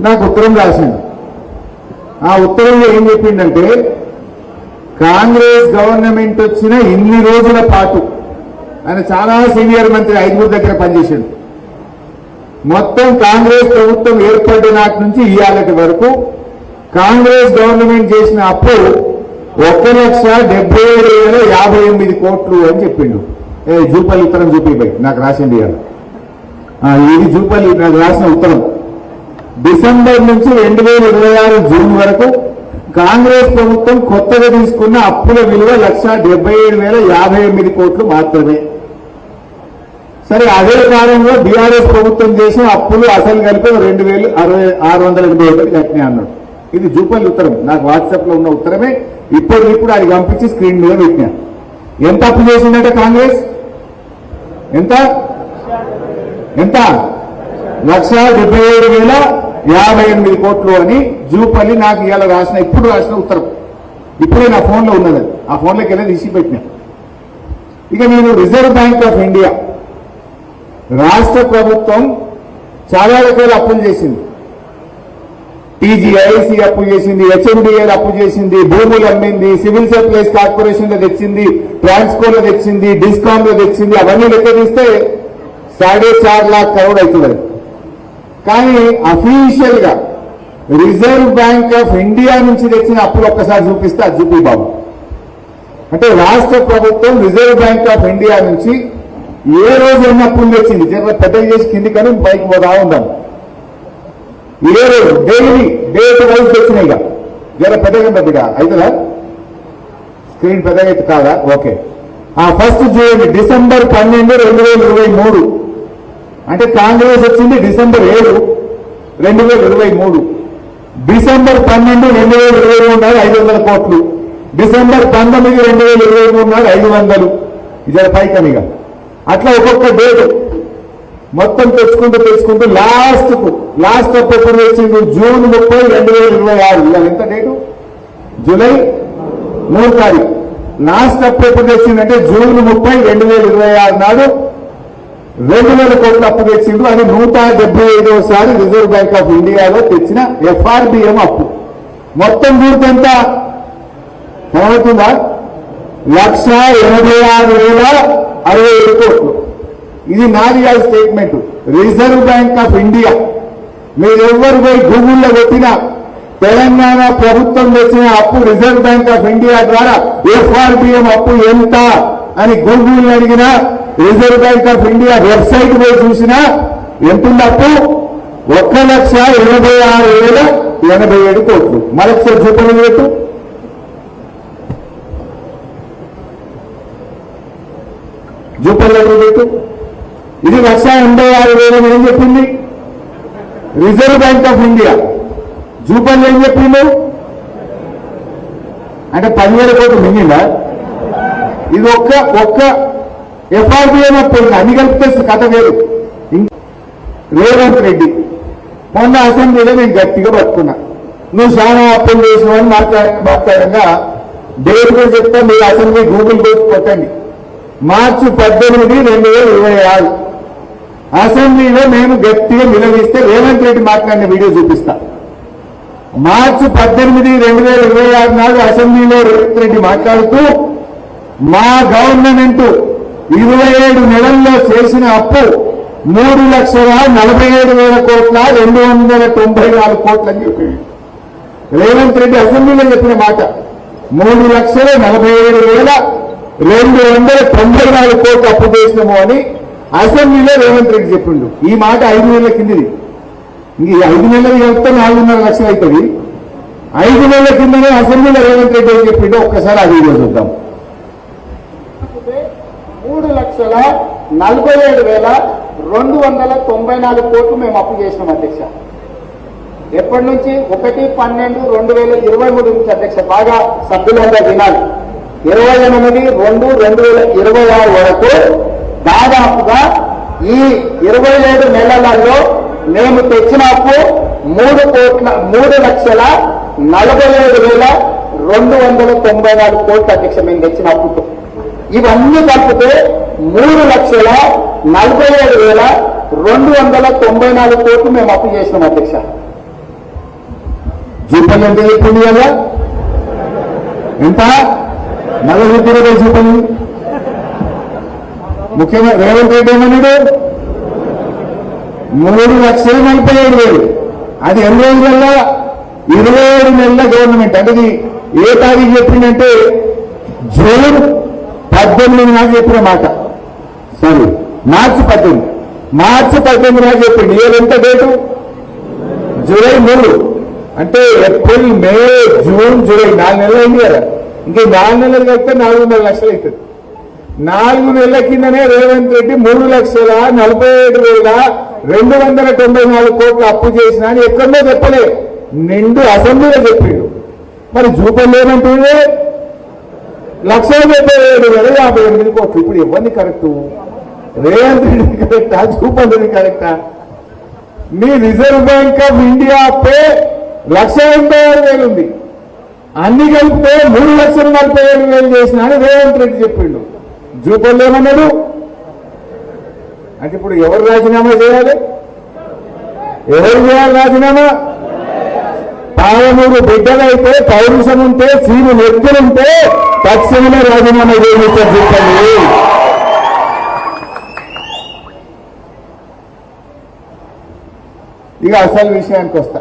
నాకు ఉత్తరం రాసిండు. ఆ ఉత్తరంలో ఏం చెప్పిండంటే, కాంగ్రెస్ గవర్నమెంట్ వచ్చిన ఇన్ని రోజుల పాటు ఆయన చాలా సీనియర్ మంత్రి 5 దగ్గర పనిచేశాడు. మొత్తం కాంగ్రెస్ ప్రభుత్వం ఏర్పడిన నాటి నుంచి ఇవాళటి వరకు కాంగ్రెస్ గవర్నమెంట్ చేసిన అప్పు 1,77,058 కోట్లు అని చెప్పిండు. జూపల్లి ఉత్తరం చూపిపోయి నాకు రాసింది ఇవాళ. ఇది జూపల్లి నాకు రాసిన ఉత్తరం. డిసెంబర్ నుంచి 2026 జూన్ వరకు కాంగ్రెస్ ప్రభుత్వం కొత్తగా తీసుకున్న అప్పుల విలువ 1,77,058 కోట్లు మాత్రమే. సరే, అదే కాలంలో బీఆర్ఎస్ ప్రభుత్వం చేసిన అప్పులు అసలు కలిపి 2,681 కట్టినాయి అన్నాడు. ఇది జూపల్లి ఉత్తరం, నాకు వాట్సాప్ లో ఉన్న ఉత్తరమే. ఇప్పుడు అది పంపించి స్క్రీన్ మీద పెట్టినా. ఎంత అప్పు చేసిందంటే కాంగ్రెస్ ఎంత 1,77,058 కోట్లు అని జూపల్లి నాకు ఇవాళ ఇప్పుడు రాసిన ఉత్తరం. ఇప్పుడే నా ఫోన్లో ఉన్నది. ఆ ఫోన్లోకి వెళ్ళి తీసి పెట్టినా. ఇక నేను రిజర్వ్ బ్యాంక్ ఆఫ్ ఇండియా రాష్ట్ర ప్రభుత్వం చాలా రకాల అప్పులు చేసింది. టీజీఐసీ అప్పు చేసింది, హెచ్ఎండిఏ అప్పు చేసింది, భూములు అమ్మింది, సివిల్ సప్లైస్ కార్పొరేషన్ లో తెచ్చింది, ట్రాన్స్కోలో తెచ్చింది, డిస్కామ్ లో తెచ్చింది. అవన్నీ లెక్క తీస్తే 4.5 लाख కరోడ్ అవుతుంది. కానీ అఫీషియల్ గా రిజర్వ్ బ్యాంక్ ఆఫ్ ఇండియా నుంచి తెచ్చిన అప్పులు ఒక్కసారి చూపిస్తే అది చూపి బాబు. అంటే రాష్ట్ర ప్రభుత్వం రిజర్వ్ బ్యాంక్ ఆఫ్ ఇండియా నుంచి ఏ రోజు ఎన్ని అప్పులు తెచ్చింది, పెద్దగా చేసి కింది కానీ పైకి పోదా ఉందాం. ఏ రోజు డైలీ డేట్ వైజ్ తెచ్చినాయి. జర పెద్దగా బిడ్డ అవుతుందా? స్క్రీన్ పెద్దగా అయితే కాదా? ఓకే. ఫస్ట్ చూడండి, డిసెంబర్ 12, 2023 అంటే కాంగ్రెస్ వచ్చింది డిసెంబర్ 7, 2023. డిసెంబర్ 12, 2023 నాడు 500 కోట్లు. డిసెంబర్ 19, 2023 నాడు 500. ఇది పైకనిగా అట్లా ఒక్కొక్క డేట్ మొత్తం తెచ్చుకుంటూ లాస్ట్ అప్పు ఎప్పుడు వచ్చింది? జూన్ 30, 2026. ఇవాళ ఎంత డేటు? జూలై 3 తారీఖు. లాస్ట్ అప్పు ఎప్పుడు తెచ్చిందంటే జూన్ 30, 2026 నాడు 2,000 కోట్లు అప్పు తెచ్చిండు. అది 175వసారి రిజర్వ్ బ్యాంక్ ఆఫ్ ఇండియాలో తెచ్చిన ఎఫ్ఆర్బిఎం అప్పు. మొత్తం పూర్తి ఎంత అవుతుందా? 1,86,067 కోట్లు. ఇది నాది కాదు statement, Reserve Bank of India. మీరెవ్వరు పోయి గూగుల్లో పెట్టినా తెలంగాణ ప్రభుత్వం తెచ్చిన అప్పు రిజర్వ్ బ్యాంక్ ఆఫ్ ఇండియా ద్వారా ఎఫ్ఆర్బిఎం అప్పు ఎంత అని గూగుల్ అడిగినా, Reserve Bank of India website పోయి చూసినా ఎంతుంది అప్పు? 1,86,087 కోట్లు. మరొకసారి చూపండి పెట్టు. జూపల్లో పెట్టు. ఇది 1,86,000 ఏం చెప్పింది రిజర్వ్ బ్యాంక్ ఆఫ్ ఇండియా. జూపల్లో ఏం చెప్పింది అంటే 10,000 కోట్లు మింగిందా? ఇది ఒక్క ఎఫ్ఆర్బిఎం అప్పు. అన్ని కలిపితే కథ వేరు. రేవంత్ రెడ్డి మొన్న అసెంబ్లీలో నేను గట్టిగా పట్టుకున్నా, నువ్వు చాలా అప్పులు చేసినావని మాట్లాడంగా డేట్ కూడా చెప్తా. మీరు అసెంబ్లీ గూగుల్ కోసి కొట్టండి. మార్చి 18, 2026 అసెంబ్లీలో మేము గట్టిగా నిలదీస్తే రేవంత్ రెడ్డి మాట్లాడిన వీడియో చూపిస్తా. మార్చి 18, 2026 నాడు అసెంబ్లీలో రేవంత్ రెడ్డి మాట్లాడుతూ, మా గవర్నమెంట్ 27 నెలల్లో చేసిన అప్పు 3,47,000 కోట్ల 294 కోట్లు అని చెప్పాడు రేవంత్ రెడ్డి. అసెంబ్లీలో చెప్పిన మాట 3,47,294 కోట్లు అప్పు చేసినాము అని అసెంబ్లీలో రేవంత్ రెడ్డి చెప్పిండు. ఈ మాట 5 నెలల కిందిది. ఇంక 5 నెలలు చెప్తే 4.5 లక్షలు అవుతుంది. 5 నెలల కిందనే అసెంబ్లీలో రేవంత్ రెడ్డి ఏం చెప్పిండో ఒక్కసారి ఆ వీడియో చూద్దాం. 3,47,294 కోట్లు మేము అప్పు చేసినాం అధ్యక్ష. ఎప్పటి నుంచి? 1/12/2023 నుంచి అధ్యక్ష. బాగా సభ్యులంగా వినాలి. 28/2/2026 వరకు దాదాపుగా ఈ 27 నెలలలో మేము తెచ్చిన అప్పు 3,47,294 కోట్లు అధ్యక్ష. మేము తెచ్చిన అప్పుతో ఇవన్నీ కలిపితే 3,47,294 కోట్లు మేము అప్పు చేసినాం అధ్యక్ష. జూపల్లి ఎంత చెప్పింది కదా ఎంత నగదు చెప్పిన జూపల్లి ముఖ్యంగా రేవంత్ రెడ్డి ఏమన్నాడు 3,47,000 అది ఎన్ని రోజులలో 27 నెలల గవర్నమెంట్ అంటే ఇది ఏ తారీఖు చెప్పిందంటే జూన్ 18 నాకు చెప్పిన మాట సారీ మార్చి 18 నాకు చెప్పింది ఇయర్ ఎంత డేటు జూలై 3 అంటే ఏప్రిల్ మే జూన్ జూలై 4 నెలలు అయింది కదా ఇంక 4 నెలలు కలిపితే 4.5 లక్షలు అవుతుంది 4 నెలల కిందనే రేవంత్ రెడ్డి 3,47,294 కోట్లు అప్పు చేసినా అని ఎక్కడో చెప్పలే నిండు అసెంబ్లీలో చెప్పిండు మరి జూపల్లి ఏమంటుంది 1,77,58 కోట్లు ఇప్పుడు ఎవరిని కరెక్టు రేవంత్ రెడ్డి కరెక్టా జూపల్లి కరెక్టా మీ రిజర్వ్ బ్యాంక్ ఆఫ్ ఇండియా పే 1,86,000 ఉంది అన్ని కలిపితే 3,47,000 చేసిన అని రేవంత్ రెడ్డి చెప్పిండు జూపల్లి ఏమన్నాడు అంటే ఇప్పుడు ఎవరు రాజీనామా చేయాలి ఎవరు చేయాలి రాజీనామా పాలమూరు బిడ్డలైతే పౌరుషం ఉంటే సీను వ్యక్తులుంటే తక్షణమే రాజీనామా చేయించారు జూపల్లి ఇక అసలు విషయానికి వస్తా